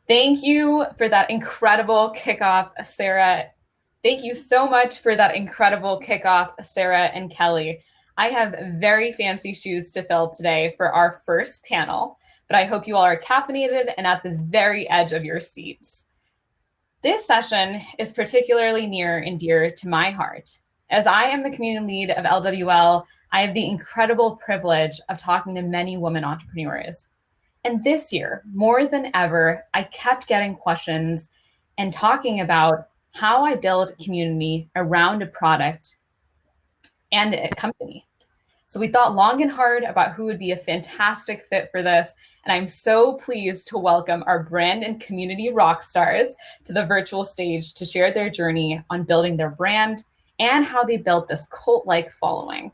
Thank you for that incredible kickoff, Sarah. Thank you so much for that incredible kickoff, Sarah and Kelly. I have very fancy shoes to fill today for our first panel, but I hope you all are caffeinated and at the very edge of your seats. This session is particularly near and dear to my heart. As I am the community lead of LWL, I have the incredible privilege of talking to many women entrepreneurs. And this year, more than ever, I kept getting questions and talking about how I build community around a product and a company. So we thought long and hard about who would be a fantastic fit for this. And I'm so pleased to welcome our brand and community rock stars to the virtual stage to share their journey on building their brand and how they built this cult-like following.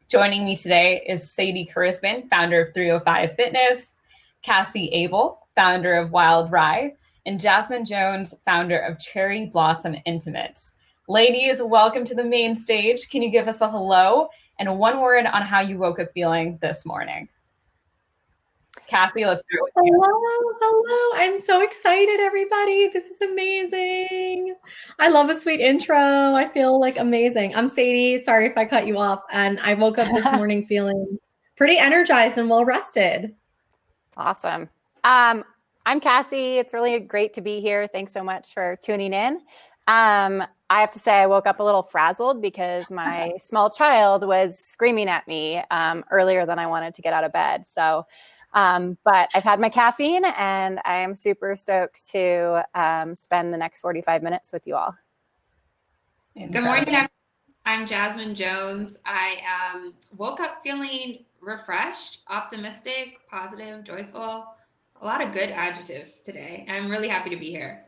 Joining me today is Sadie Kurisman, founder of 305 Fitness, Cassie Abel, founder of Wild Rye, and Jasmine Jones, founder of Cherry Blossom Intimates. Ladies, welcome to the main stage. Can you give us a hello and one word on how you woke up feeling this morning? Cassie, let's start with you. Hello. I'm so excited, everybody. This is amazing. I love a sweet intro. I feel like amazing. I'm Sadie. Sorry if I cut you off. And I woke up this morning feeling pretty energized and well rested. Awesome. I'm Cassie. It's really great to be here. Thanks so much for tuning in. I have to say I woke up a little frazzled because my small child was screaming at me earlier than I wanted to get out of bed. So, but I've had my caffeine and I am super stoked to spend the next 45 minutes with you all. Good morning. I'm Jasmine Jones. I woke up feeling refreshed, optimistic, positive, joyful. A lot of good adjectives today. I'm really happy to be here.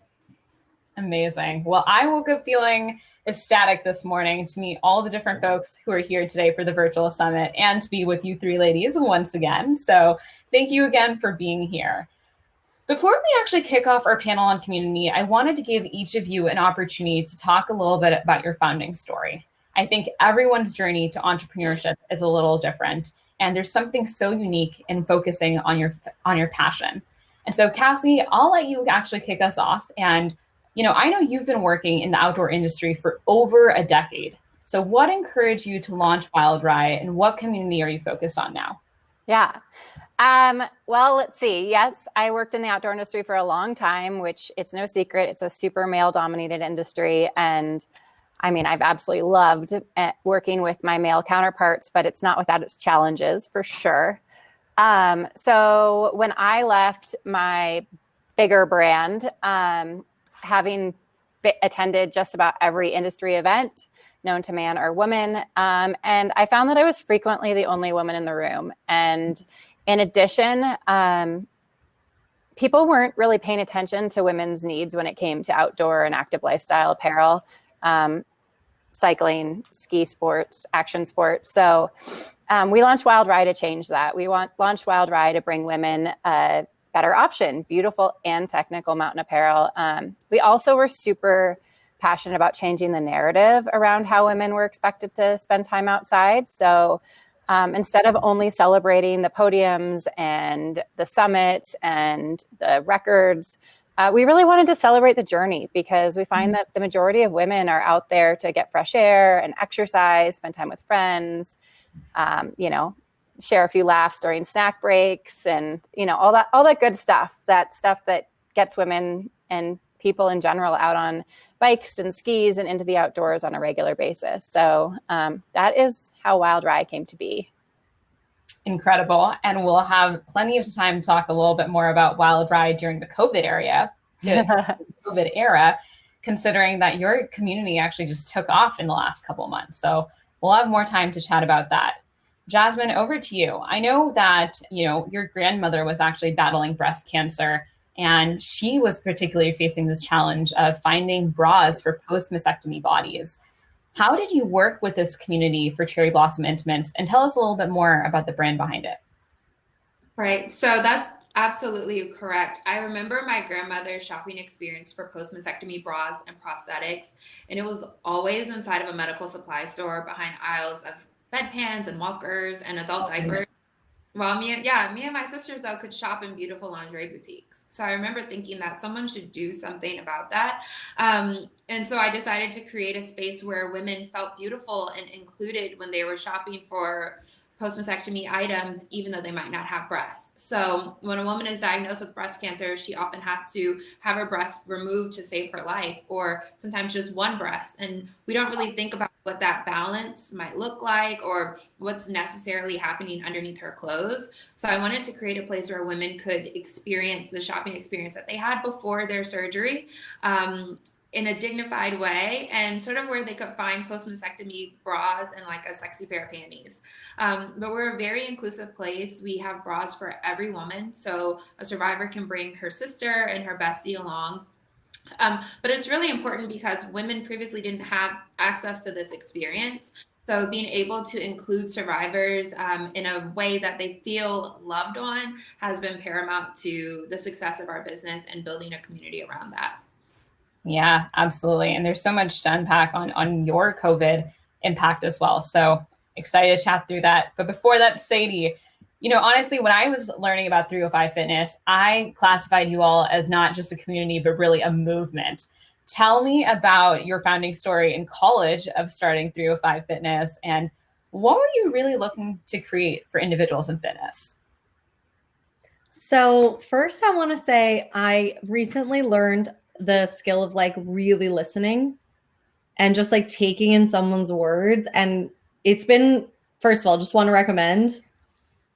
Amazing. Well, I woke up feeling ecstatic this morning to meet all the different folks who are here today for the virtual summit and to be with you three ladies once again. So thank you again for being here. Before we actually kick off our panel on community, I wanted to give each of you an opportunity to talk a little bit about your founding story. I think everyone's journey to entrepreneurship is a little different, and there's something so unique in focusing on your passion. And so Cassie, I'll let you actually kick us off. And I know you've been working in the outdoor industry for over a decade. So what encouraged you to launch Wild Rye and what community are you focused on now? Yeah. Well, let's see. Yes, I worked in the outdoor industry for a long time, which it's no secret. It's a super male dominated industry. And I mean, I've absolutely loved working with my male counterparts, but it's not without its challenges for sure. So when I left my bigger brand, having attended just about every industry event known to man or woman. And I found that I was frequently the only woman in the room. And in addition, people weren't really paying attention to women's needs when it came to outdoor and active lifestyle apparel, cycling, ski sports, action sports. So we launched Wild Rye to change that. We launched Wild Rye to bring women better option, beautiful and technical mountain apparel. We also were super passionate about changing the narrative around how women were expected to spend time outside. So instead of only celebrating the podiums and the summits and the records, we really wanted to celebrate the journey because we find that the majority of women are out there to get fresh air and exercise, spend time with friends, share a few laughs during snack breaks and, all that good stuff, that gets women and people in general out on bikes and skis and into the outdoors on a regular basis. So that is how Wild Rye came to be. Incredible. And we'll have plenty of time to talk a little bit more about Wild Rye during the COVID era, considering that your community actually just took off in the last couple of months. So we'll have more time to chat about that. Jasmine, over to you. I know that, your grandmother was actually battling breast cancer, and she was particularly facing this challenge of finding bras for post-mastectomy bodies. How did you work with this community for Cherry Blossom Intimates? And tell us a little bit more about the brand behind it. Right. So that's absolutely correct. I remember my grandmother's shopping experience for post-mastectomy bras and prosthetics, and it was always inside of a medical supply store behind aisles of bedpans and walkers and adult diapers. Well, me and my sisters though could shop in beautiful lingerie boutiques. So I remember thinking that someone should do something about that. And so I decided to create a space where women felt beautiful and included when they were shopping for post-mastectomy items, even though they might not have breasts. So when a woman is diagnosed with breast cancer, she often has to have her breast removed to save her life, or sometimes just one breast. And we don't really think about what that balance might look like or what's necessarily happening underneath her clothes. So I wanted to create a place where women could experience the shopping experience that they had before their surgery, in a dignified way, and sort of where they could find post-mastectomy bras and like a sexy pair of panties. But we're a very inclusive place. We have bras for every woman. So a survivor can bring her sister and her bestie along. But it's really important because women previously didn't have access to this experience. So being able to include survivors in a way that they feel loved on has been paramount to the success of our business and building a community around that. Yeah, absolutely. And there's so much to unpack on your COVID impact as well. So excited to chat through that. But before that, Sadie, honestly, when I was learning about 305 Fitness, I classified you all as not just a community, but really a movement. Tell me about your founding story in college of starting 305 Fitness, and what were you really looking to create for individuals in fitness? So first I want to say I recently learned the skill of like really listening and just like taking in someone's words. And it's been, first of all, just want to recommend,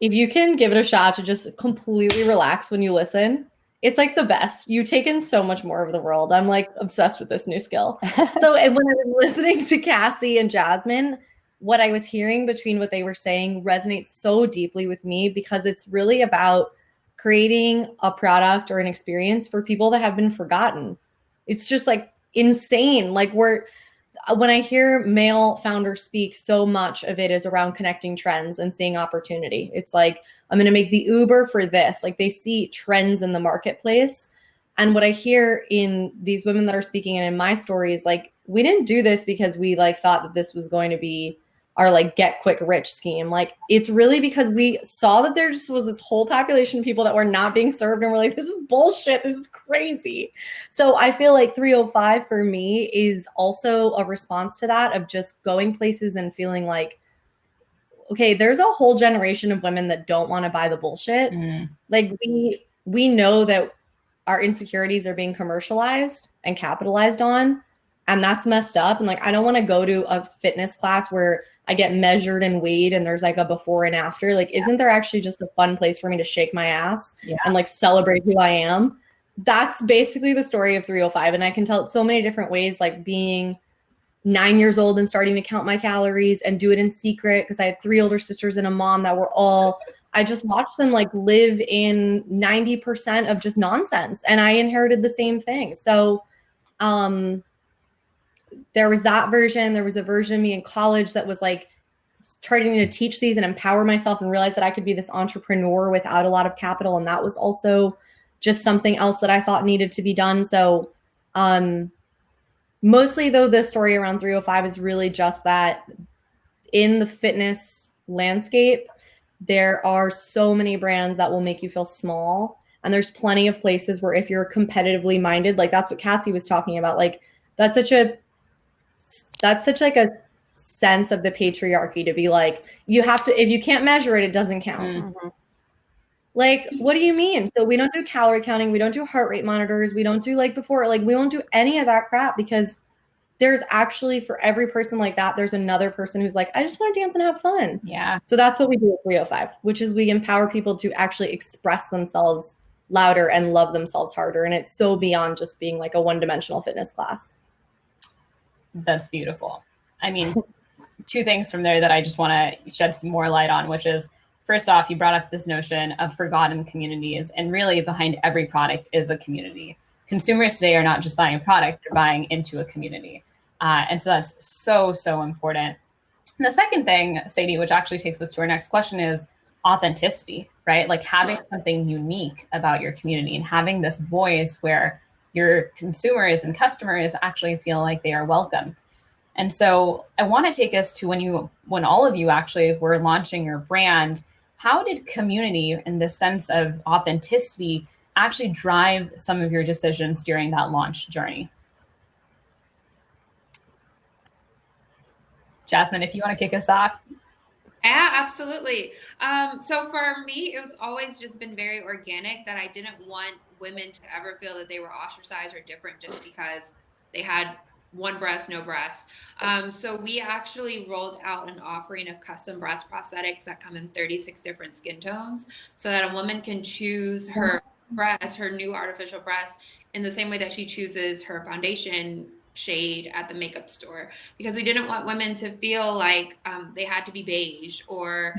if you can give it a shot to just completely relax when you listen, it's like the best. You take in so much more of the world. I'm like obsessed with this new skill. So when I was listening to Cassie and Jasmine, what I was hearing between what they were saying resonates so deeply with me because it's really about creating a product or an experience for people that have been forgotten. It's just like insane. Like when I hear male founders speak, so much of it is around connecting trends and seeing opportunity. It's like, I'm going to make the Uber for this. Like they see trends in the marketplace. And what I hear in these women that are speaking and in my story is like, we didn't do this because we like thought that this was going to be our like get quick rich scheme. Like it's really because we saw that there just was this whole population of people that were not being served and we're like, this is bullshit. This is crazy. So I feel like 305 for me is also a response to that of just going places and feeling like, okay, there's a whole generation of women that don't want to buy the bullshit. Like we know that our insecurities are being commercialized and capitalized on, and that's messed up. And like, I don't want to go to a fitness class where I get measured and weighed and there's like a before and after. Like, isn't there actually just a fun place for me to shake my ass and like celebrate who I am? That's basically the story of 305. And I can tell it so many different ways, like being 9 years old and starting to count my calories and do it in secret because I had 3 older sisters and a mom that were all, I just watched them like live in 90% of just nonsense. And I inherited the same thing. So, there was that version. There was a version of me in college that was like starting to teach these and empower myself and realize that I could be this entrepreneur without a lot of capital. And that was also just something else that I thought needed to be done. So mostly though, the story around 305 is really just that in the fitness landscape, there are so many brands that will make you feel small. And there's plenty of places where if you're competitively minded, like that's what Cassie was talking about. Like that's such like a sense of the patriarchy to be like, you have to, if you can't measure it, it doesn't count. Like, what do you mean? So we don't do calorie counting. We don't do heart rate monitors. We don't do like before, like we won't do any of that crap because there's actually for every person like that, there's another person who's like, I just want to dance and have fun. Yeah. So that's what we do at 305, which is we empower people to actually express themselves louder and love themselves harder. And it's so beyond just being like a one-dimensional fitness class. That's beautiful. I mean, 2 things from there that I just want to shed some more light on, which is, first off, you brought up this notion of forgotten communities, and really behind every product is a community. Consumers today are not just buying a product, they're buying into a community. And so that's so, so important. And the second thing, Sadie, which actually takes us to our next question, is authenticity, right? Like having something unique about your community and having this voice where your consumers and customers actually feel like they are welcome. And so I want to take us to when all of you actually were launching your brand, how did community and the sense of authenticity actually drive some of your decisions during that launch journey? Jasmine, if you want to kick us off. Yeah, absolutely. So for me, it was always just been very organic that I didn't want women to ever feel that they were ostracized or different just because they had one breast, no breast. So we actually rolled out an offering of custom breast prosthetics that come in 36 different skin tones so that a woman can choose her breast, her new artificial breast, in the same way that she chooses her foundation shade at the makeup store, because we didn't want women to feel like they had to be beige or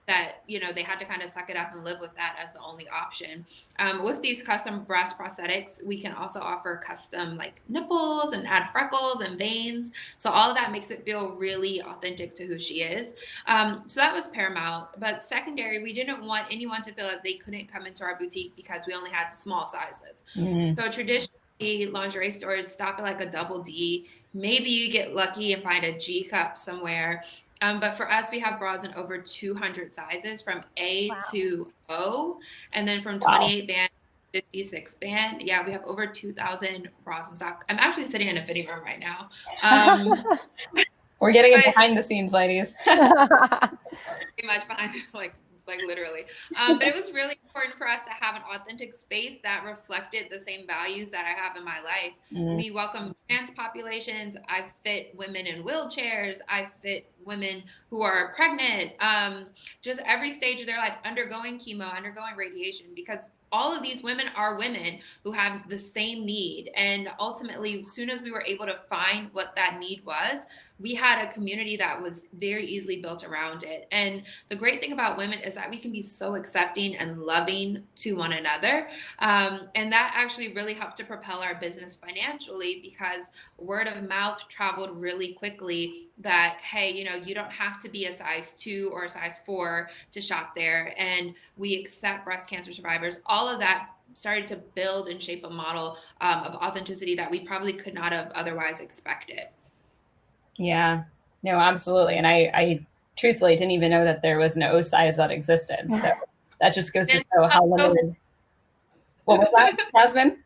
that, you know, they had to kind of suck it up and live with that as the only option. With these custom breast prosthetics, we can also offer custom like nipples and add freckles and veins. So all of that makes it feel really authentic to who she is. So that was paramount. But secondary, we didn't want anyone to feel that they couldn't come into our boutique because we only had small sizes. So traditionally, lingerie stores stop at like a double D. Maybe you get lucky and find a G cup somewhere. But for us, we have bras in over 200 sizes from A to O, and then from 28 band to 56 band. Yeah, we have over 2,000 bras in stock. I'm actually sitting in a fitting room right now. We're getting it behind the scenes, ladies. Pretty much behind, like literally. But it was really important for us to have an authentic space that reflected the same values that I have in my life. We welcome trans populations. I fit women in wheelchairs. I fit women who are pregnant, just every stage of their life, undergoing chemo, undergoing radiation, because all of these women are women who have the same need. And ultimately, as soon as we were able to find what that need was, we had a community that was very easily built around it. And the great thing about women is that we can be so accepting and loving to one another. And that actually really helped to propel our business financially, because word of mouth traveled really quickly that, hey, you know, you don't have to be a size 2 or a size 4 to shop there. And we accept breast cancer survivors. All of that started to build and shape a model of authenticity that we probably could not have otherwise expected. Yeah, no, absolutely. And I truthfully didn't even know that there was no size that existed. So that just goes to show how limited. What was that, Jasmine?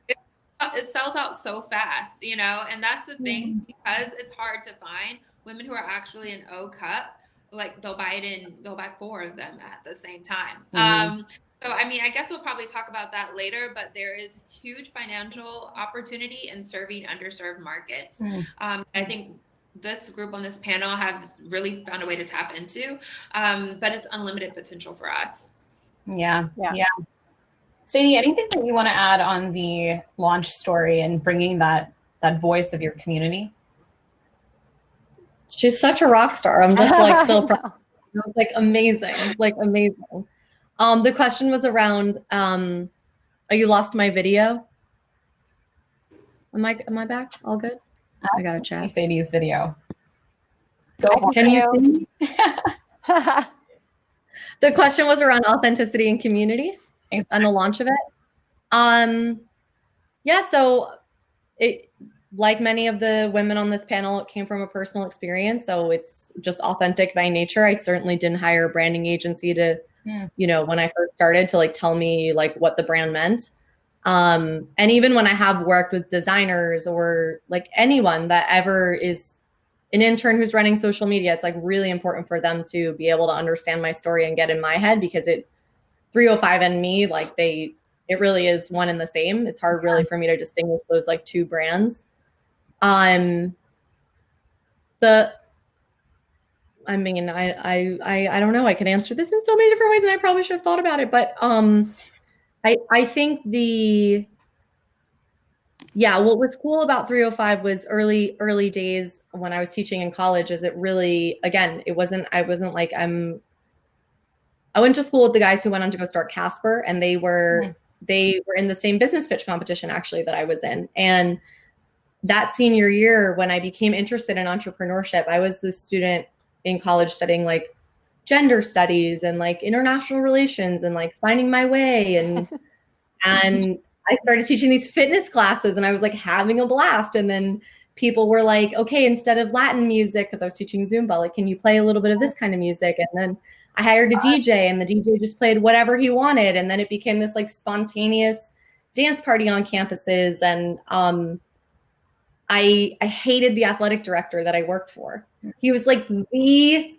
It sells out so fast, you know, and that's the thing, because it's hard to find women who are actually an O cup, like they'll buy 4 of them at the same time. So, I mean, I guess we'll probably talk about that later, but there is huge financial opportunity in serving underserved markets. I think this group on this panel has really found a way to tap into, but it's unlimited potential for us. Yeah. Sadie, anything that you want to add on the launch story and bringing that voice of your community? She's such a rock star. I'm just like still like amazing. The question was around oh, you lost my video. Am I back? All good? I gotta chat. Sadie's video. Can you see? The question was around authenticity and community and the launch of it. Yeah, so it, like many of the women on this panel, it came from a personal experience. So it's just authentic by nature. I certainly didn't hire a branding agency to, you know, when I first started, to like tell me like what the brand meant. And even when I have worked with designers or like anyone that ever is an intern who's running social media, it's like really important for them to be able to understand my story and get in my head, because 305 and me, like it really is one and the same. It's hard really for me to distinguish those like two brands. I mean, I don't know. I could answer this in so many different ways, and I probably should have thought about it. But I think what was cool about 305 was early days when I was teaching in college, is it really, again, I wasn't like I went to school with the guys who went on to go start Casper, and they were in the same business pitch competition actually that I was in. And that senior year, when I became interested in entrepreneurship, I was the student in college studying like gender studies and like international relations and like finding my way. And I started teaching these fitness classes, and I was like having a blast. And then people were like, okay, instead of Latin music, because I was teaching Zumba, like, can you play a little bit of this kind of music? And then I hired a DJ, and the DJ just played whatever he wanted. And then it became this like spontaneous dance party on campuses. And I hated the athletic director that I worked for. He was like the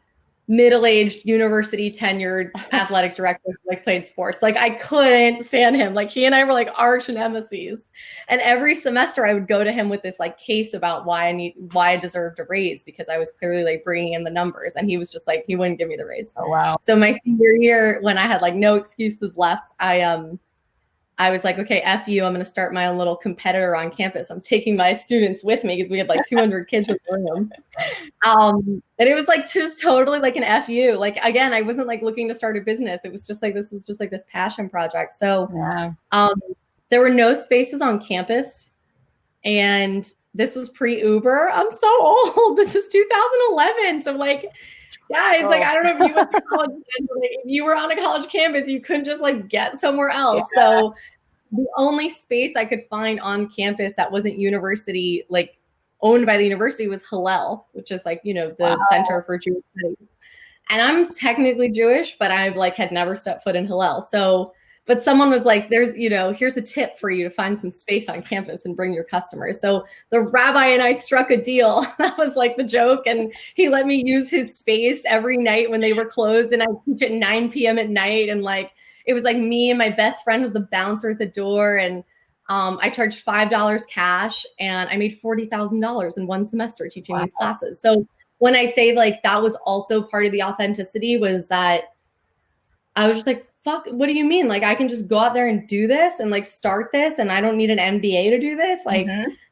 middle-aged university tenured athletic director who like played sports. Like I couldn't stand him. Like he and I were like arch nemesis. And every semester I would go to him with this like case about why I deserved a raise, because I was clearly like bringing in the numbers, and he was just like, he wouldn't give me the raise. Oh wow. So my senior year, when I had like no excuses left, I was like, okay, F you, I'm going to start my own little competitor on campus. I'm taking my students with me because we had like 200 kids in the room. And it was like just totally like an F you. Like, again, I wasn't like looking to start a business. It was just like, this was just like this passion project. So there were no spaces on campus. And this was pre-Uber. I'm so old. This is 2011. So like, guys, like, I don't know if you went to college, but like, if you were on a college campus, you couldn't just like get somewhere else. Yeah. So the only space I could find on campus that wasn't university, like owned by the university, was Hillel, which is like, you know, the Center for Jewish Studies. And I'm technically Jewish, but I like had never stepped foot in Hillel. So, but someone was like, there's, you know, here's a tip for you to find some space on campus and bring your customers. So the rabbi and I struck a deal. That was like the joke. And he let me use his space every night when they were closed. And I teach at 9 p.m. at night. And like, it was like me and my best friend was the bouncer at the door. And I charged $5 cash, and I made $40,000 in one semester teaching these classes. So when I say like, that was also part of the authenticity, was that I was just like, fuck, what do you mean? Like, I can just go out there and do this and like start this, and I don't need an MBA to do this. Like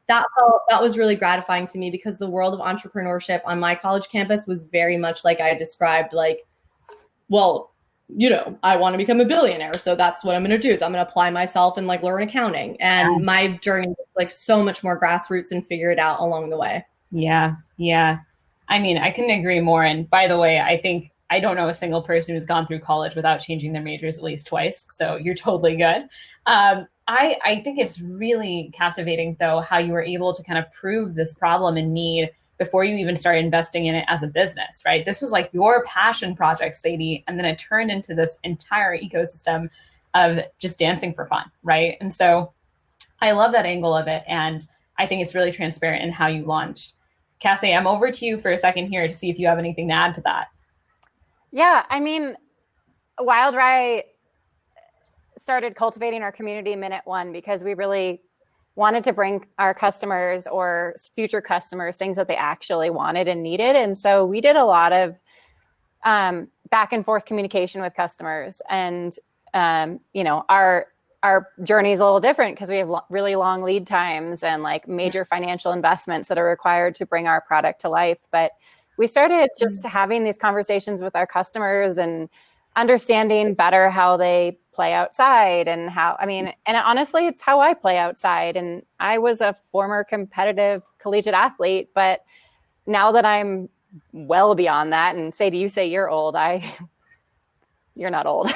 that was really gratifying to me, because the world of entrepreneurship on my college campus was very much like I described, like, well, you know, I want to become a billionaire. So that's what I'm going to do, is I'm going to apply myself and like learn accounting. And my journey was like so much more grassroots and figure it out along the way. Yeah. Yeah. I mean, I couldn't agree more. And by the way, I don't know a single person who's gone through college without changing their majors at least twice. So you're totally good. I think it's really captivating, though, how you were able to kind of prove this problem and need before you even started investing in it as a business, right? This was like your passion project, Sadie, and then it turned into this entire ecosystem of just dancing for fun, right? And so I love that angle of it. And I think it's really transparent in how you launched. Cassie, I'm over to you for a second here to see if you have anything to add to that. Yeah, I mean, Wild Rye started cultivating our community minute one, because we really wanted to bring our customers or future customers things that they actually wanted and needed. And so we did a lot of back and forth communication with customers. And, you know, our journey is a little different, because we have really long lead times and like major financial investments that are required to bring our product to life. But we started just having these conversations with our customers and understanding better how they play outside, and and honestly, it's how I play outside. And I was a former competitive collegiate athlete, but now that I'm well beyond that, and Sadie, you say you're old, you're not old.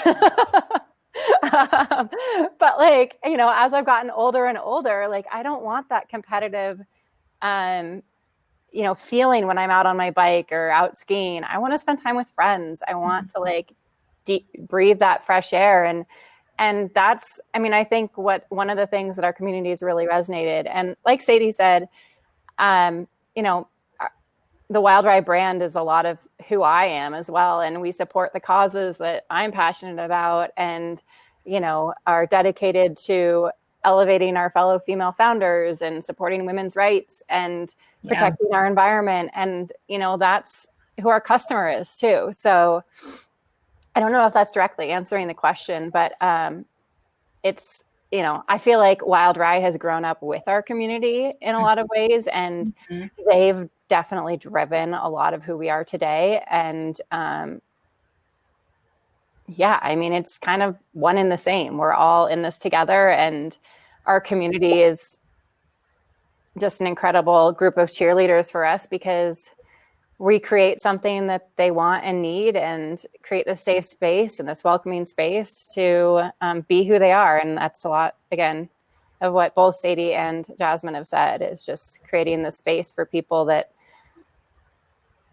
But like, you know, as I've gotten older and older, like, I don't want that competitive, you know, feeling when I'm out on my bike or out skiing. I want to spend time with friends. I want to like breathe that fresh air. And that's, I mean, I think one of the things that our community has really resonated. And like Sadie said, you know, the Wild Rye brand is a lot of who I am as well. And we support the causes that I'm passionate about, and, you know, are dedicated to elevating our fellow female founders and supporting women's rights and protecting our environment. And, you know, that's who our customer is too. So I don't know if that's directly answering the question, but it's, you know, I feel like Wild Rye has grown up with our community in a lot of ways, and they've definitely driven a lot of who we are today. And yeah, I mean, it's kind of one and the same. We're all in this together, and our community is just an incredible group of cheerleaders for us, because we create something that they want and need, and create this safe space and this welcoming space to be who they are. And that's a lot, again, of what both Sadie and Jasmine have said, is just creating the space for people that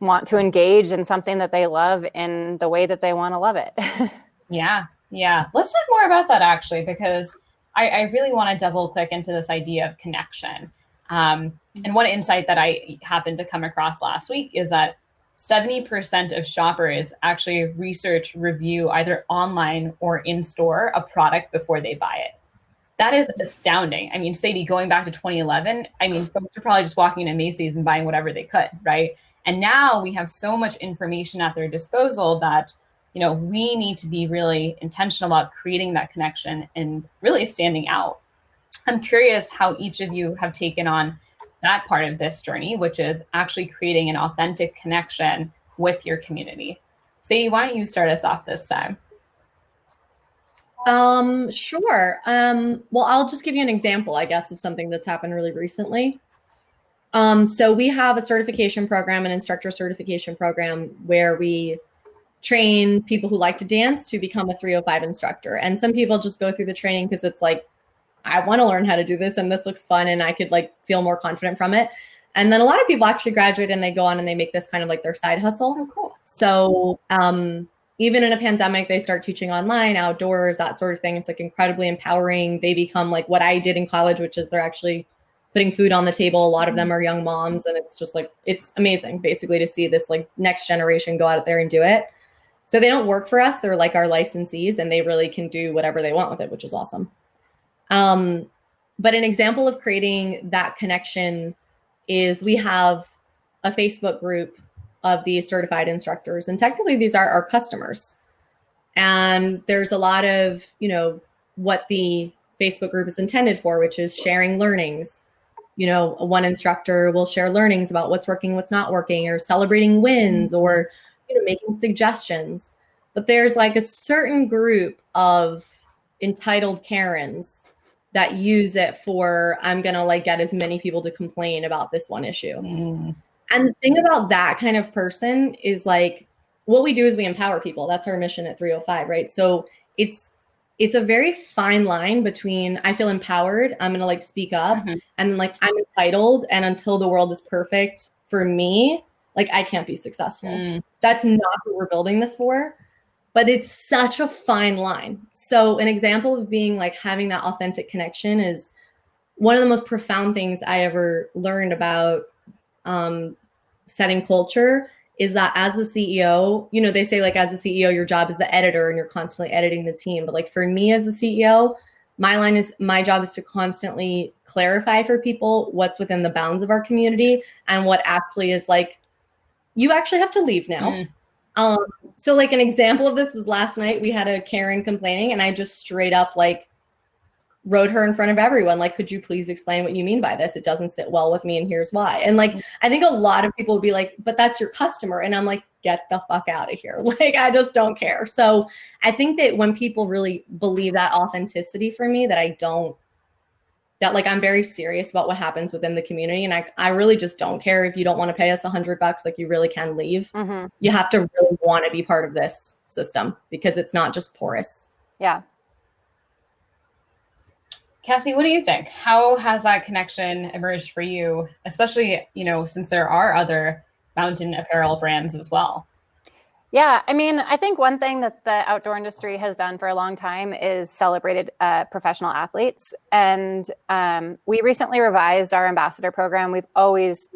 want to engage in something that they love in the way that they want to love it. Yeah. Let's talk more about that actually, because I really want to double click into this idea of connection. And one insight that I happened to come across last week is that 70% of shoppers actually research, review either online or in store a product before they buy it. That is astounding. I mean, Sadie, going back to 2011, I mean, folks were probably just walking into Macy's and buying whatever they could, right? And now we have so much information at their disposal that, you know, we need to be really intentional about creating that connection and really standing out. I'm curious how each of you have taken on that part of this journey, which is actually creating an authentic connection with your community. Sadie, why don't you start us off this time? Sure. Well, I'll just give you an example, I guess, of something that's happened really recently. So we have a certification program, an instructor certification program, where we train people who like to dance to become a 305 instructor. And some people just go through the training because it's like, I want to learn how to do this and this looks fun and I could like feel more confident from it. And then a lot of people actually graduate and they go on and they make this kind of like their side hustle. Oh, cool. So even in a pandemic, they start teaching online, outdoors, that sort of thing. It's like incredibly empowering. They become like what I did in college, which is they're actually putting food on the table. A lot of them are young moms, and it's just like, it's amazing basically to see this like next generation go out there and do it. So they don't work for us. They're like our licensees and they really can do whatever they want with it, which is awesome. But an example of creating that connection is we have a Facebook group of these certified instructors. And technically these are our customers. And there's a lot of, you know, what the Facebook group is intended for, which is sharing learnings. You know, one instructor will share learnings about what's working, what's not working, or celebrating wins, or, you know, making suggestions. But there's like a certain group of entitled Karens that use it for, I'm going to like get as many people to complain about this one issue. And the thing about that kind of person is like, what we do is we empower people. That's our mission at 305, right? So it's a very fine line between I feel empowered, I'm going to like speak up, and like I'm entitled, and until the world is perfect for me, like I can't be successful. That's not what we're building this for, but it's such a fine line. So an example of being like having that authentic connection is one of the most profound things I ever learned about setting culture is that as the CEO, you know, they say like as the CEO, your job is the editor and you're constantly editing the team. But like for me as the CEO, my job is to constantly clarify for people what's within the bounds of our community and what actually is like, you actually have to leave now. So like an example of this was last night we had a Karen complaining and I just straight up like wrote her in front of everyone. Like, could you please explain what you mean by this? It doesn't sit well with me and here's why. And like, I think a lot of people would be like, but that's your customer. And I'm like, get the fuck out of here. Like, I just don't care. So I think that when people really believe that authenticity for me, that like, I'm very serious about what happens within the community. And I really just don't care if you don't want to pay us $100, like you really can leave. You have to really want to be part of this system because it's not just porous. Yeah. Cassie, what do you think? How has that connection emerged for you, especially, you know, since there are other mountain apparel brands as well? Yeah, I mean, I think one thing that the outdoor industry has done for a long time is celebrated professional athletes. And we recently revised our ambassador program. We've always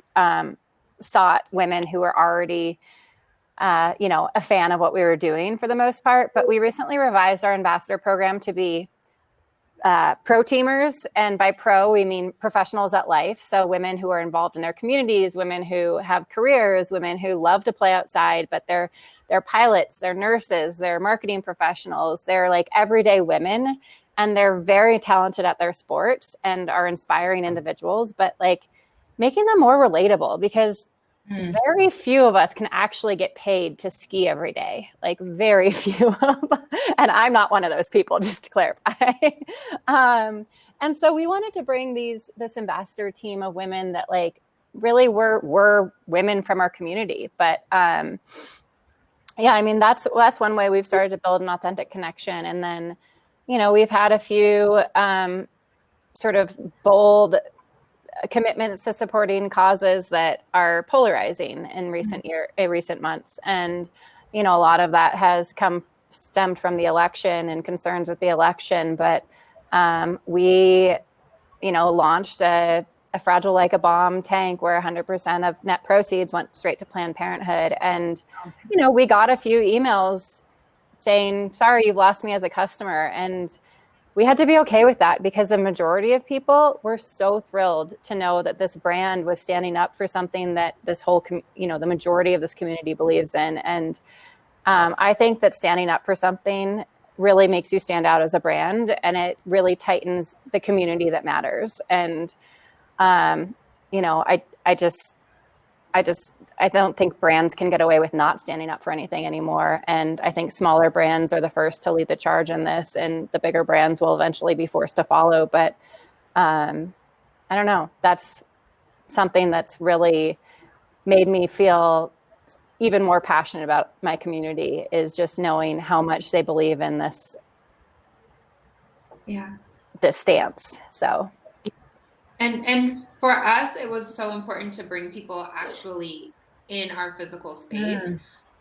sought women who are already, you know, a fan of what we were doing for the most part. But we recently revised our ambassador program to be pro teamers. And by pro, we mean professionals at life. So women who are involved in their communities, women who have careers, women who love to play outside, but they're pilots, they're nurses, they're marketing professionals, they're like everyday women, and they're very talented at their sports and are inspiring individuals, but like making them more relatable because very few of us can actually get paid to ski every day, like very few. And I'm not one of those people, just to clarify. And so we wanted to bring this ambassador team of women that like really were women from our community. But yeah, I mean, that's one way we've started to build an authentic connection. And then, you know, we've had a few sort of bold commitments to supporting causes that are polarizing in recent months. And, you know, a lot of that has stemmed from the election and concerns with the election. But we, you know, launched a Fragile Like a Bomb tank where 100% of net proceeds went straight to Planned Parenthood. And, you know, we got a few emails saying, sorry, you've lost me as a customer. And we had to be okay with that because the majority of people were so thrilled to know that this brand was standing up for something that this whole, you know, the majority of this community believes in. And I think that standing up for something really makes you stand out as a brand, and it really tightens the community that matters. And, you know, I don't think brands can get away with not standing up for anything anymore. And I think smaller brands are the first to lead the charge in this, and the bigger brands will eventually be forced to follow. But I don't know, that's something that's really made me feel even more passionate about my community, is just knowing how much they believe in this stance. So. And for us, it was so important to bring people actually in our physical space.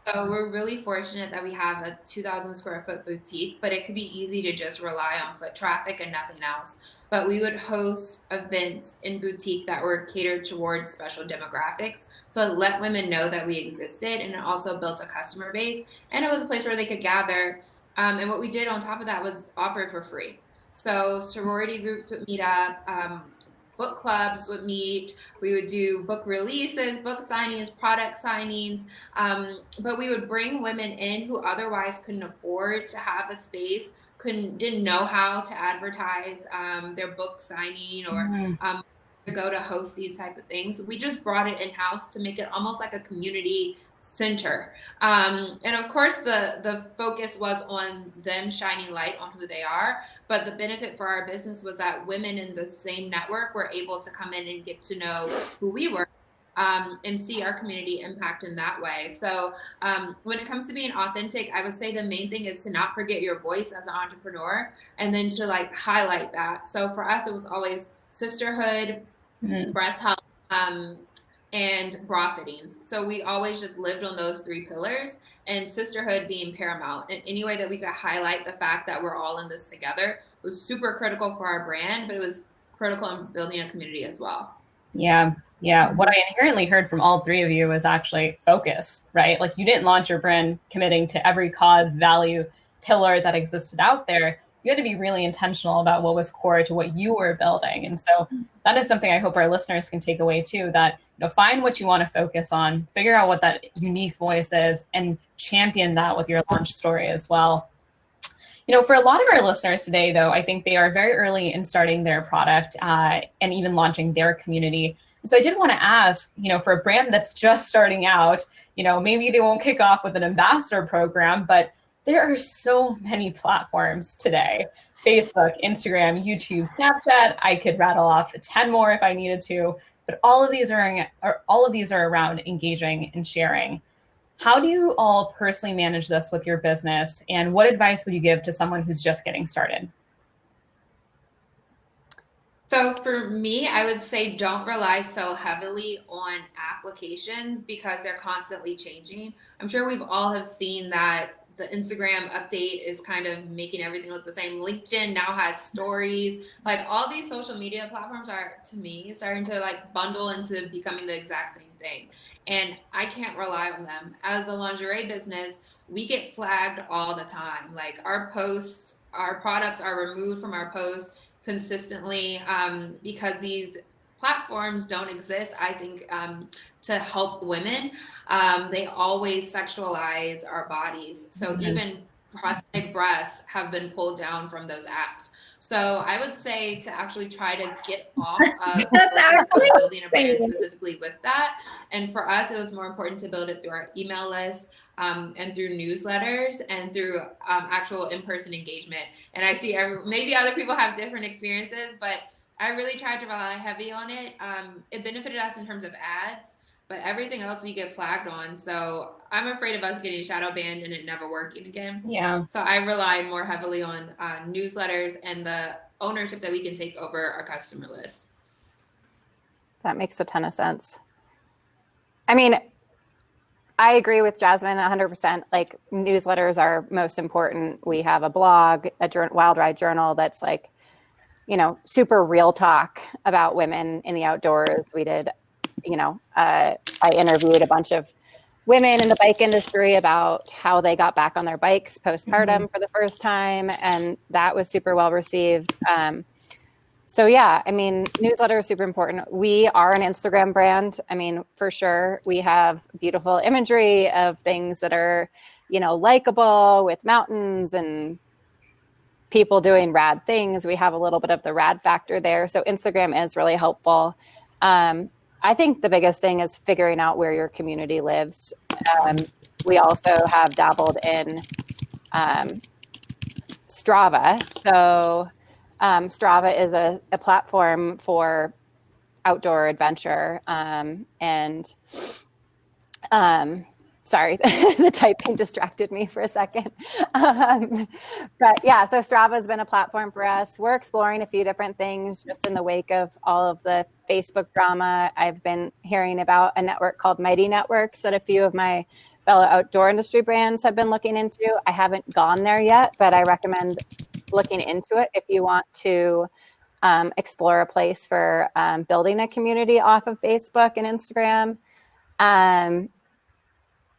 So we're really fortunate that we have a 2,000 square foot boutique, but it could be easy to just rely on foot traffic and nothing else. But we would host events in boutique that were catered towards special demographics. So it let women know that we existed, and it also built a customer base. And it was a place where they could gather. And what we did on top of that was offer it for free. So sorority groups would meet up. Book clubs would meet. We would do book releases, book signings, product signings. But we would bring women in who otherwise couldn't afford to have a space, didn't know how to advertise their book signing or to go to host these type of things. We just brought it in-house to make it almost like a community center. And of course, the focus was on them shining light on who they are. But the benefit for our business was that women in the same network were able to come in and get to know who we were and see our community impact in that way. So when it comes to being authentic, I would say the main thing is to not forget your voice as an entrepreneur, and then to like highlight that. So for us, it was always sisterhood, breast health, and bra fittings. So we always just lived on those three pillars, and sisterhood being paramount. And any way that we could highlight the fact that we're all in this together was super critical for our brand, but it was critical in building a community as well. Yeah. Yeah. What I inherently heard from all three of you was actually focus, right? Like, you didn't launch your brand committing to every cause, value, pillar that existed out there. You had to be really intentional about what was core to what you were building. And so that is something I hope our listeners can take away too, that, you know, find what you want to focus on, figure out what that unique voice is, and champion that with your launch story as well. You know, for a lot of our listeners today, though, I think they are very early in starting their product and even launching their community. So I did want to ask, you know, for a brand that's just starting out, you know, maybe they won't kick off with an ambassador program, but there are so many platforms today: Facebook, Instagram, YouTube, Snapchat. I could rattle off 10 more if I needed to, but all of these are around engaging and sharing. How do you all personally manage this with your business, and what advice would you give to someone who's just getting started? So for me, I would say don't rely so heavily on applications because they're constantly changing. I'm sure we've all have seen that the Instagram update is kind of making everything look the same. LinkedIn now has stories. Like, all these social media platforms are, to me, starting to like bundle into becoming the exact same thing. And I can't rely on them. As a lingerie business, we get flagged all the time. Like, our posts, our products are removed from our posts consistently because these platforms don't exist, I think, to help women. They always sexualize our bodies. So even prosthetic breasts have been pulled down from those apps. So I would say to actually try to get off of the focus of building a brand specifically with that. And for us, it was more important to build it through our email list and through newsletters and through actual in-person engagement. And I see maybe other people have different experiences, but I really tried to rely heavy on it. It benefited us in terms of ads, but everything else we get flagged on. So I'm afraid of us getting shadow banned and it never working again. Yeah. So I rely more heavily on newsletters and the ownership that we can take over our customer list. That makes a ton of sense. I mean, I agree with Jasmine 100%. Like, newsletters are most important. We have a blog, Wild Ride Journal, that's like, you know, super real talk about women in the outdoors. We did, you know, I interviewed a bunch of women in the bike industry about how they got back on their bikes postpartum for the first time. And that was super well received. So yeah, I mean, newsletter is super important. We are an Instagram brand. I mean, for sure, we have beautiful imagery of things that are, you know, likable with mountains and people doing rad things. We have a little bit of the rad factor there. So Instagram is really helpful. I think the biggest thing is figuring out where your community lives. We also have dabbled in Strava. So Strava is a platform for outdoor adventure. Sorry, the typing distracted me for a second. But yeah, so Strava has been a platform for us. We're exploring a few different things just in the wake of all of the Facebook drama. I've been hearing about a network called Mighty Networks that a few of my fellow outdoor industry brands have been looking into. I haven't gone there yet, but I recommend looking into it if you want to explore a place for building a community off of Facebook and Instagram.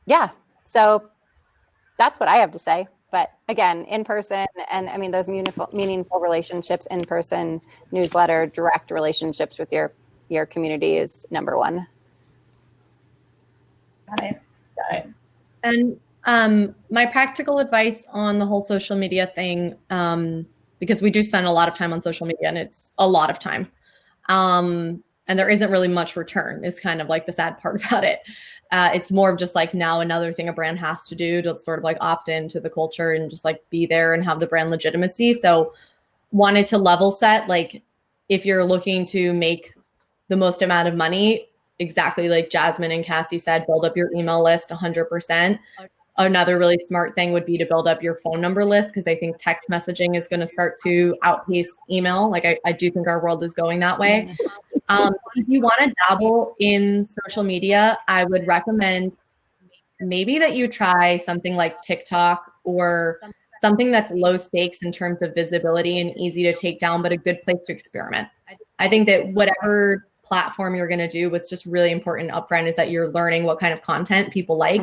Yeah, so that's what I have to say. But again, in person, and I mean, those meaningful relationships in person, newsletter, direct relationships with your community is number one. Got it. And my practical advice on the whole social media thing, because we do spend a lot of time on social media, and it's a lot of time, and there isn't really much return, is kind of like the sad part about it. It's more of just like now another thing a brand has to do to sort of like opt into the culture and just like be there and have the brand legitimacy. So wanted to level set, like if you're looking to make the most amount of money, exactly like Jasmine and Cassie said, build up your email list 100%. Another really smart thing would be to build up your phone number list, because I think text messaging is going to start to outpace email. Like I do think our world is going that way. If you want to dabble in social media, I would recommend maybe that you try something like TikTok or something that's low stakes in terms of visibility and easy to take down, but a good place to experiment. I think that whatever platform you're going to do, what's just really important upfront is that you're learning what kind of content people like.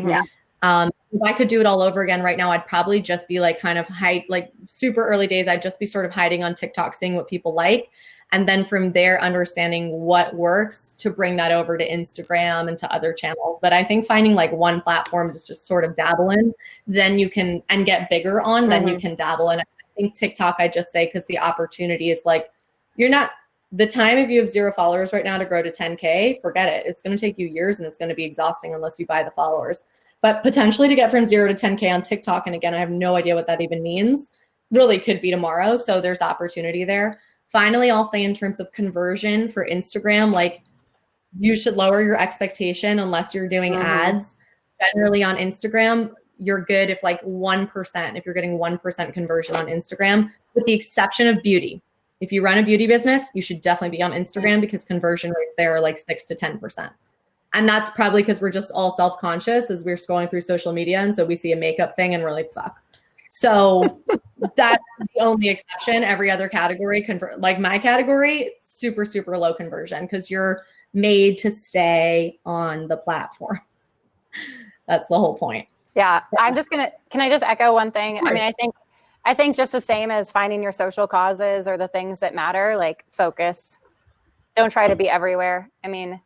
If I could do it all over again right now, I'd probably just be like kind of like super early days. I'd just be sort of hiding on TikTok, seeing what people like. And then from there, understanding what works to bring that over to Instagram and to other channels. But I think finding like one platform to just sort of dabble in, then you can, and get bigger on, then you can dabble in. I think TikTok, I just say, because the opportunity is like, you're not, the time if you have 0 followers right now to grow to 10K, forget it. It's going to take you years and it's going to be exhausting unless you buy the followers. But potentially to get from 0 to 10K on TikTok, and again, I have no idea what that even means, really could be tomorrow. So there's opportunity there. Finally, I'll say in terms of conversion for Instagram, like you should lower your expectation unless you're doing ads. Generally on Instagram, you're good if like 1%, if you're getting 1% conversion on Instagram, with the exception of beauty. If you run a beauty business, you should definitely be on Instagram because conversion rates there are like 6 to 10%. And that's probably because we're just all self-conscious as we're scrolling through social media. And so we see a makeup thing and we're like, fuck. So that's the only exception. Every other category, like my category, super, super low conversion because you're made to stay on the platform. That's the whole point. Yeah. Can I just echo one thing? I mean, I think just the same as finding your social causes or the things that matter, like focus. Don't try to be everywhere. I mean,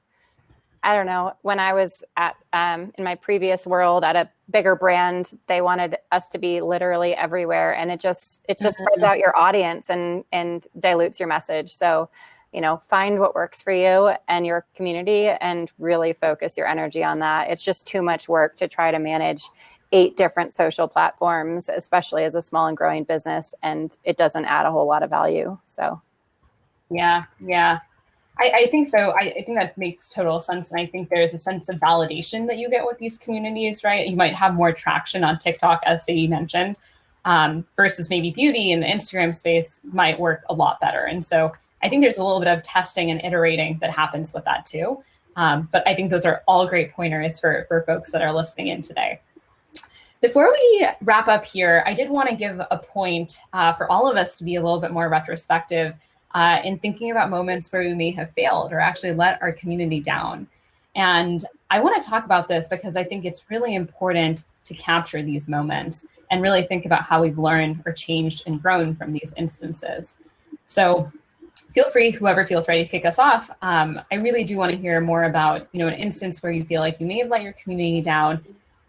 I don't know, when I was at in my previous world at a bigger brand, they wanted us to be literally everywhere, and it just spreads out your audience and dilutes your message. So, you know, find what works for you and your community and really focus your energy on that. It's just too much work to try to manage 8 different social platforms, especially as a small and growing business, and it doesn't add a whole lot of value. So, yeah. I think so. I think that makes total sense. And I think there's a sense of validation that you get with these communities, right? You might have more traction on TikTok, as Sadie mentioned, versus maybe beauty in the Instagram space might work a lot better. And so I think there's a little bit of testing and iterating that happens with that too. But I think those are all great pointers for folks that are listening in today. Before we wrap up here, I did want to give a point for all of us to be a little bit more retrospective in thinking about moments where we may have failed or actually let our community down. And I want to talk about this because I think it's really important to capture these moments and really think about how we've learned or changed and grown from these instances. So feel free, whoever feels ready to kick us off. I really do want to hear more about, an instance where you feel like you may have let your community down,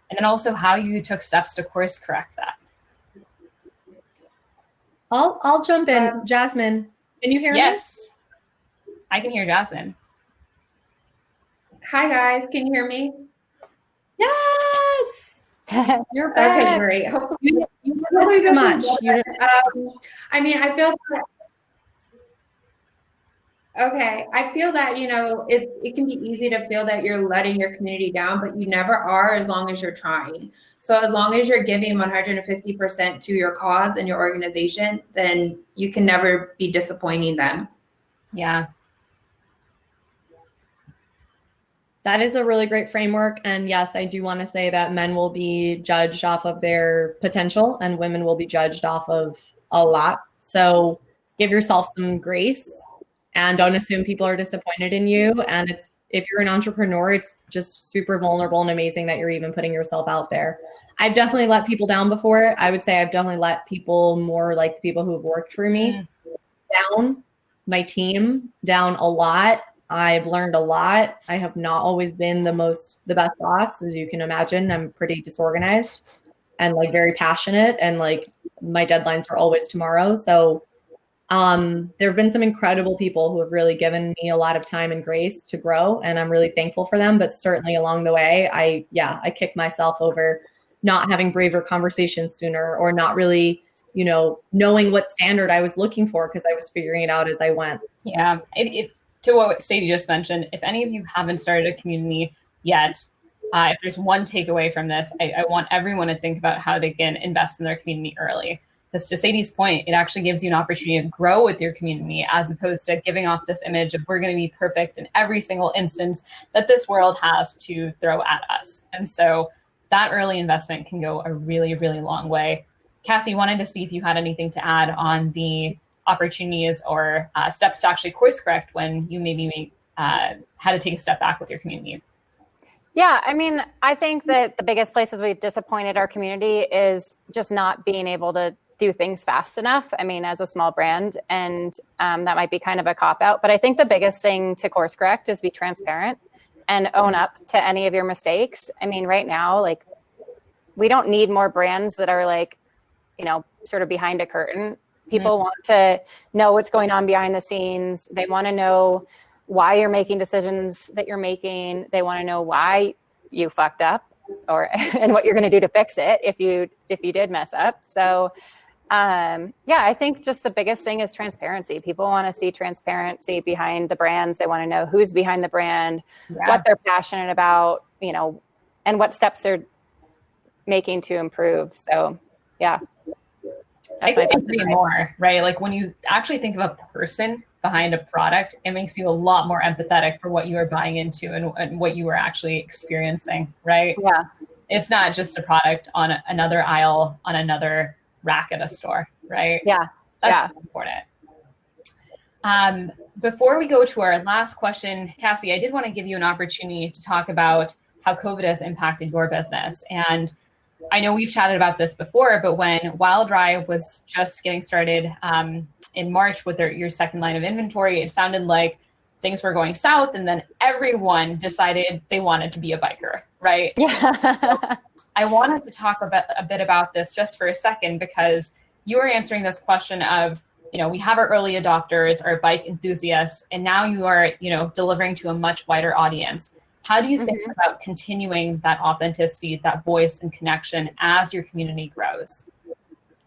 and then also how you took steps to course correct that. I'll jump in. Jasmine, can you hear me? Yes, I can hear Jasmine. Hi guys, can you hear me? Yes. You're back. Okay, great. Hopefully you really too much. I mean, I feel I feel that, it can be easy to feel that you're letting your community down, but you never are as long as you're trying. So as long as you're giving 150% to your cause and your organization, then you can never be disappointing them. Yeah. That is a really great framework. And yes, I do want to say that men will be judged off of their potential and women will be judged off of a lot. So give yourself some grace and don't assume people are disappointed in you. And if you're an entrepreneur, it's just super vulnerable and amazing that you're even putting yourself out there. I've definitely let people down before. I would say I've definitely let people more like people who've worked for me down, my team down a lot. I've learned a lot. I have not always been the best boss, as you can imagine. I'm pretty disorganized and like very passionate, and like my deadlines are always tomorrow. So there have been some incredible people who have really given me a lot of time and grace to grow, and I'm really thankful for them. But certainly along the way, I kicked myself over not having braver conversations sooner, or not really, knowing what standard I was looking for because I was figuring it out as I went. Yeah. To what Sadie just mentioned, if any of you haven't started a community yet, if there's one takeaway from this, I want everyone to think about how they can invest in their community early. Because to Sadie's point, it actually gives you an opportunity to grow with your community as opposed to giving off this image of we're going to be perfect in every single instance that this world has to throw at us. And so that early investment can go a really, really long way. Cassie, wanted to see if you had anything to add on the opportunities or steps to actually course correct when you maybe had to take a step back with your community. Yeah, I mean, I think that the biggest places we've disappointed our community is just not being able to do things fast enough. I mean, as a small brand, and that might be kind of a cop out, but I think the biggest thing to course correct is be transparent and own up to any of your mistakes. I mean, right now, like, we don't need more brands that are like, sort of behind a curtain. People want to know what's going on behind the scenes. They want to know why you're making decisions that you're making. They want to know why you fucked up and what you're going to do to fix it if you did mess up. So I think just the biggest thing is transparency. People want to see transparency behind the brands. They want to know who's behind the brand, what they're passionate about, and what steps they're making to improve. So yeah. I couldn't agree more, right? Like when you actually think of a person behind a product, it makes you a lot more empathetic for what you are buying into and what you are actually experiencing, right? Yeah. It's not just a product on another aisle, on another rack at a store, right? Yeah. That's so important. Before we go to our last question, Cassie, I did want to give you an opportunity to talk about how COVID has impacted your business. And I know we've chatted about this before, but when Wild Rye was just getting started in March with your second line of inventory, it sounded like things were going south, and then everyone decided they wanted to be a biker, right? Yeah. So I wanted to talk a bit about this just for a second, because you were answering this question of, we have our early adopters, our bike enthusiasts, and now you are, delivering to a much wider audience. How do you think about continuing that authenticity, that voice and connection as your community grows?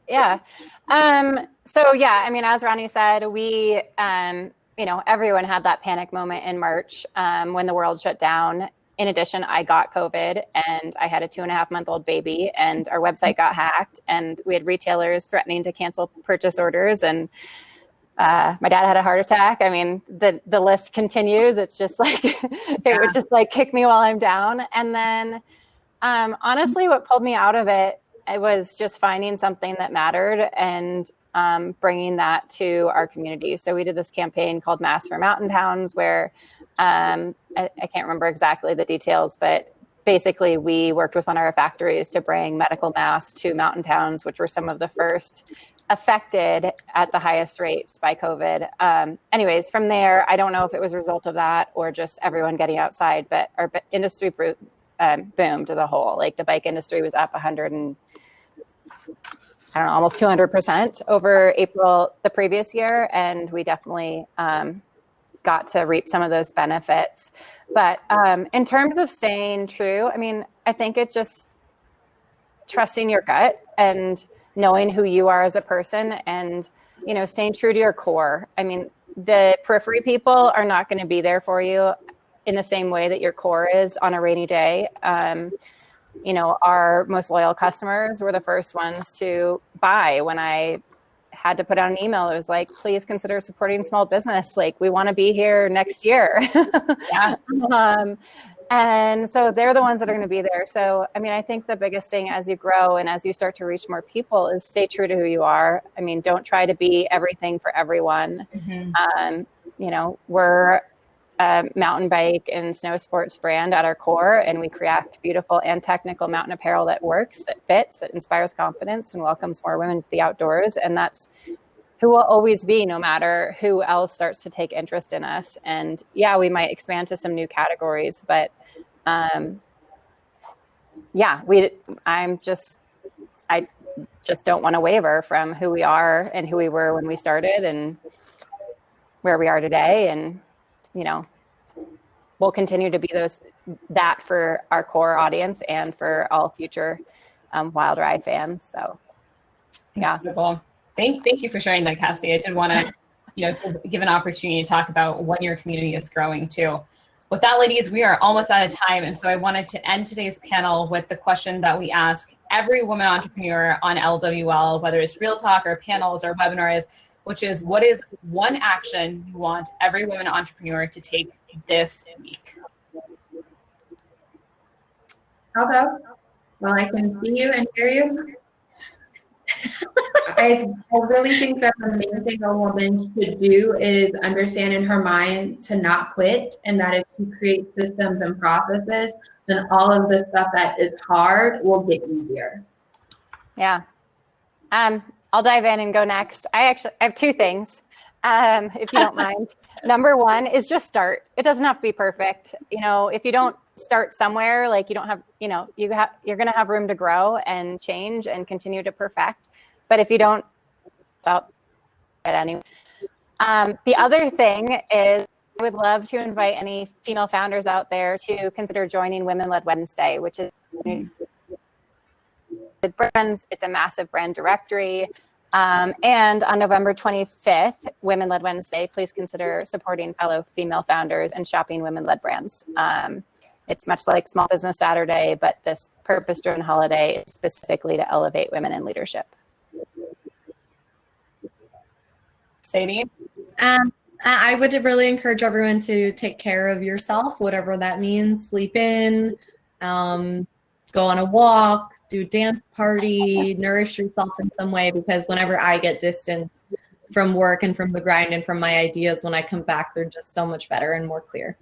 Yeah. I mean, as Ronnie said, we, everyone had that panic moment in March when the world shut down. In addition, I got COVID and I had a 2.5-month-old baby, and our website got hacked, and we had retailers threatening to cancel purchase orders. And My dad had a heart attack. I mean, the list continues. It's just like, it was just like, kick me while I'm down. And then honestly, what pulled me out of it was just finding something that mattered and bringing that to our community. So we did this campaign called Masks for Mountain Towns, where I can't remember exactly the details, but basically we worked with one of our factories to bring medical masks to mountain towns, which were some of the first affected at the highest rates by COVID. Anyways, from there, I don't know if it was a result of that or just everyone getting outside, but our industry boomed as a whole. Like the bike industry was up almost 200% over April the previous year. And we definitely got to reap some of those benefits. But in terms of staying true, I mean, I think it just trusting your gut and knowing who you are as a person and, you know, staying true to your core. I mean, the periphery people are not going to be there for you in the same way that your core is on a rainy day. You know, our most loyal customers were the first ones to buy when I had to put out an email. It was like, please consider supporting small business. Like, we want to be here next year. Yeah. And so they're the ones that are going to be there. So, I mean, I think the biggest thing as you grow and as you start to reach more people is stay true to who you are. I mean, don't try to be everything for everyone. Mm-hmm. You know, we're a mountain bike and snow sports brand at our core, and we craft beautiful and technical mountain apparel that works, that fits, that inspires confidence and welcomes more women to the outdoors. And that's who will always be, no matter who else starts to take interest in us. And yeah, we might expand to some new categories, but yeah, I just don't want to waver from who we are and who we were when we started and where we are today. And, you know, we'll continue to be that for our core audience and for all future Wild Ride fans. So yeah. Incredible. Thank you for sharing that, Cassie. I did want to, you know, give an opportunity to talk about when your community is growing too. With that, ladies, we are almost out of time. And so I wanted to end today's panel with the question that we ask every woman entrepreneur on LWL, whether it's Real Talk or panels or webinars, which is, what is one action you want every woman entrepreneur to take this week? I'll go. Well, I can see you and hear you. I really think that the main thing a woman should do is understand in her mind to not quit, and that if she creates systems and processes, then all of the stuff that is hard will get easier. Yeah. I'll dive in and go next. I have two things, if you don't mind. Number one is just start. It doesn't have to be perfect. You know, if you don't start somewhere, like you don't have, you know, you're going to have room to grow and change and continue to perfect. But if you don't, well, anyway. The other thing is, I would love to invite any female founders out there to consider joining Women-Led Wednesday, which is brands. It's a massive brand directory. And on November 25th, Women-Led Wednesday, please consider supporting fellow female founders and shopping women-led brands. It's much like Small Business Saturday, but this purpose-driven holiday is specifically to elevate women in leadership. Sadie? I would really encourage everyone to take care of yourself, whatever that means. Sleep in, go on a walk, do a dance party, nourish yourself in some way, because whenever I get distance from work and from the grind and from my ideas, when I come back, they're just so much better and more clear.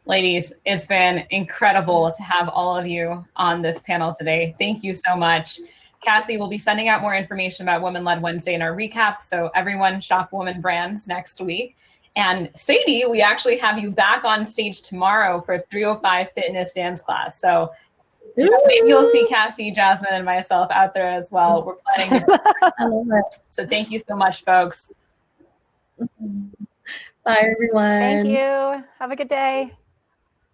Ladies, it's been incredible to have all of you on this panel today. Thank you so much. Cassie will be sending out more information about Women-Led Wednesday in our recap, so everyone shop women brands next week. And Sadie, we actually have you back on stage tomorrow for 305 Fitness Dance Class. So maybe you'll see Cassie, Jasmine, and myself out there as well. We're planning to I love it. So thank you so much, folks. Bye, everyone. Thank you. Have a good day.